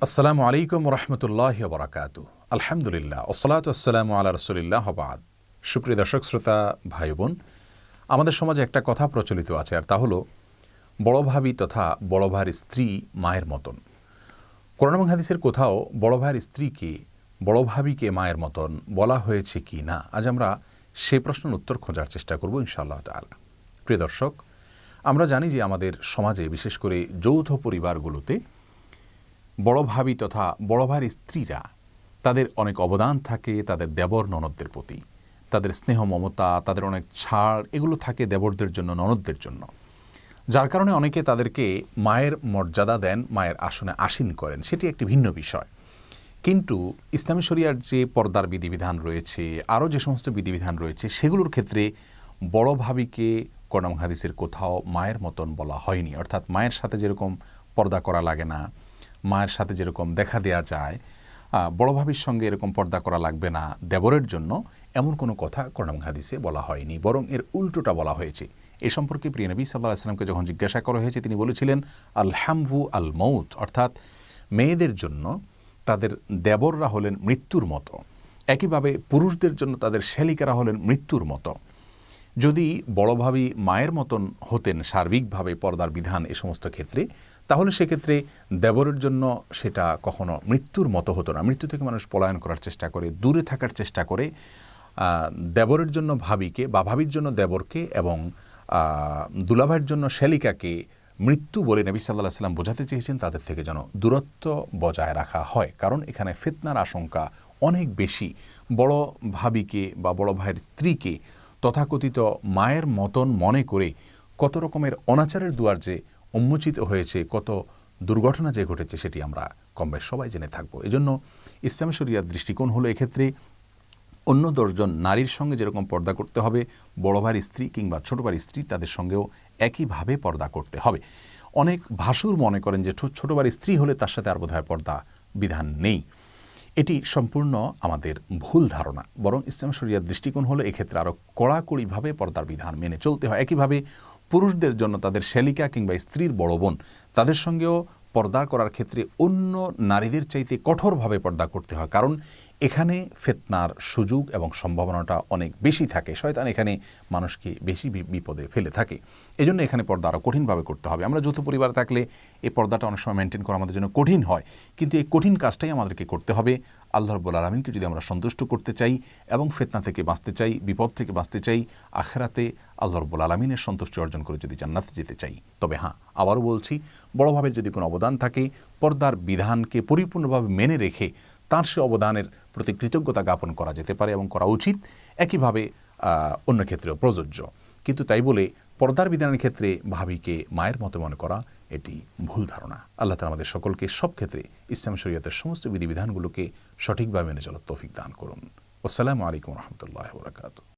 আসসালামু আলাইকুম রহমতুল্লাহি ওয়া বারাকাতুহু। আলহামদুলিল্লাহ ওসসালাতু ওয়াসসালামু আলা রাসূলিল্লাহ ওয়া বা'দ। সুপ্রিয় দর্শক শ্রোতা ভাই বোন, আমাদের সমাজে একটা কথা প্রচলিত আছে, আর তা হলো বড় ভাবি তথা বড় ভাইয়ের স্ত্রী মায়ের মতন। কোরআন এবং হাদিসের কোথাও বড় ভাইয়ের স্ত্রীকে বড় ভাবিকে মায়ের মতন বলা হয়েছে কি না, আজ আমরা সেই প্রশ্নের উত্তর খোঁজার চেষ্টা করব ইনশাআল্লাহ তাআলা। প্রিয় দর্শক, আমরা জানি যে আমাদের সমাজে বিশেষ করে যৌথ পরিবারগুলোতে বড় ভাবি তথা বড় ভাইয়ের স্ত্রীরা তাদের অনেক অবদান থাকে তাদের দেবর ননদদের প্রতি, তাদের স্নেহ মমতা, তাদের অনেক ছাড় এগুলো থাকে দেবরদের জন্য, ননদদের জন্য, যার কারণে অনেকে তাদেরকে মায়ের মর্যাদা দেন, মায়ের আসনে আসীন করেন। সেটি একটি ভিন্ন বিষয়। কিন্তু ইসলামী শরিয়ার যে পর্দার বিধিবিধান রয়েছে, আরও যে সমস্ত বিধিবিধান রয়েছে, সেগুলোর ক্ষেত্রে বড় ভাবিকে কোরআন হাদিসের কোথাও মায়ের মতন বলা হয়নি। অর্থাৎ মায়ের সাথে যেরকম পর্দা করা লাগে না, মায়ের সাথে যেরকম দেখা দেয়া যায়, বড় ভাবির সঙ্গে এরকম পর্দা করা লাগবে না দেবরের জন্য, এমন কোনো কথা কোরআন হাদিসে বলা হয়নি, বরং এর উল্টোটা বলা হয়েছে। এ সম্পর্কে প্রিয় নবী সাল্লাল্লাহু আলাইহি ওয়াসাল্লামকে যখন জিজ্ঞাসা করা হয়েছে, তিনি বলেছিলেন আল হামভু আল মৌত, অর্থাৎ মেয়েদের জন্য তাদের দেবররা হলেন মৃত্যুর মতো, একইভাবে পুরুষদের জন্য তাদের শ্যালিকারা হলেন মৃত্যুর মতো। যদি বড় ভাবি মায়ের মতন হতেন সার্বিকভাবে পর্দার বিধান এ সমস্ত ক্ষেত্রে, তাহলে সেক্ষেত্রে দেবরের জন্য সেটা কখনো মৃত্যুর মতো হতো না। মৃত্যু থেকে মানুষ পলায়ন করার চেষ্টা করে, দূরে থাকার চেষ্টা করে। দেবরের জন্য ভাবিকে বা ভাবির জন্য দেবরকে এবং দুলাভাইয়ের জন্য শ্যালিকাকে মৃত্যু বলে নবী সাল্লাল্লাহু আলাইহি ওয়াসাল্লাম বোঝাতে চেয়েছেন তাদের থেকে যেন দূরত্ব বজায় রাখা হয়, কারণ এখানে ফিতনার আশঙ্কা অনেক বেশি। বড় ভাবিকে বা বড় ভাইয়ের স্ত্রীকে তথাকথিত মায়ের মতন মনে করে কত রকমের অনাচারের দুয়ার যে উন্মোচিত হয়েছে, কত দুর্ঘটনা যে ঘটেছে, সেটি আমরা কমবেশ সবাই জেনে থাকব। এজন্য ইসলামী শরিয়ার দৃষ্টিকোণ হলো এক্ষেত্রে অন্য 10 জন নারীর সঙ্গে যেরকম পর্দা করতে হবে, বড় ভাইয়ের স্ত্রী কিংবা ছোট ভাইয়ের স্ত্রী তাদের সঙ্গেও একইভাবে পর্দা করতে হবে। অনেক ভাসুর মনে করেন যে ছোট ভাইয়ের স্ত্রী হলে তার সাথে আর বোধহয় পর্দা বিধান নেই। এটি সম্পূর্ণ আমাদের ভুল ধারণা, বরং ইসলাম শরিয়ার দৃষ্টিকোণ হলো এক্ষেত্রে আরও কড়াকড়িভাবে পর্দার বিধান মেনে চলতে হয়। একইভাবে পুরুষদের জন্য তাদের শ্যালিকা কিংবা স্ত্রীর বড় বোন তাদের সঙ্গেও পর্দা করার ক্ষেত্রে অন্য নারীদের চাইতে কঠোরভাবে পর্দা করতে হয়, কারণ এখানে ফিতনার সুযোগ এবং সম্ভাবনাটা অনেক বেশি থাকে। শয়তান এখানে মানুষকে বেশি বিপদে ফেলে থাকে। এজন্য এখানে পর্দা আরও কঠিনভাবে করতে হবে। আমরা যৌথ পরিবার থাকলে এই পর্দাটা অনেক সময় মেনটেন করা আমাদের জন্য কঠিন হয়, কিন্তু এই কঠিন কাজটাই আমাদেরকে করতে হবে। আল্লাহ রাব্বুল আলামিনকে যদি আমরা সন্তুষ্ট করতে চাই এবং ফিতনা থেকে বাঁচতে চাই, বিপদ থেকে বাঁচতে চাই, আখিরাতে আল্লাহ রাব্বুল আলামিনের সন্তুষ্টি অর্জন করে যদি জান্নাতে যেতে চাই, তবে হ্যাঁ, আবারও বলছি, বড়ভাবে যদি কোনো অবদান থাকে, পর্দার বিধানকে পরিপূর্ণভাবে মেনে রেখে তার সে অবদানের প্রতি কৃতজ্ঞতা জ্ঞাপন করা যেতে পারে এবং করা উচিত। একইভাবে অন্য ক্ষেত্রেও প্রযোজ্য। কিন্তু তাই বলে পর্দার বিধানের ক্ষেত্রে ভাবিকে মায়ের মতো মনে করা এটি ভুল ধারণা। আল্লাহ তাআলা আমাদের সকলকে সব ক্ষেত্রে ইসলাম শরীয়তের সমস্ত বিধিবিধানগুলোকে সঠিকভাবে মেনে চলার তৌফিক দান করুন। আসসালামু আলাইকুম রহমতুল্লাহি ওয়া বারাকাতুহু।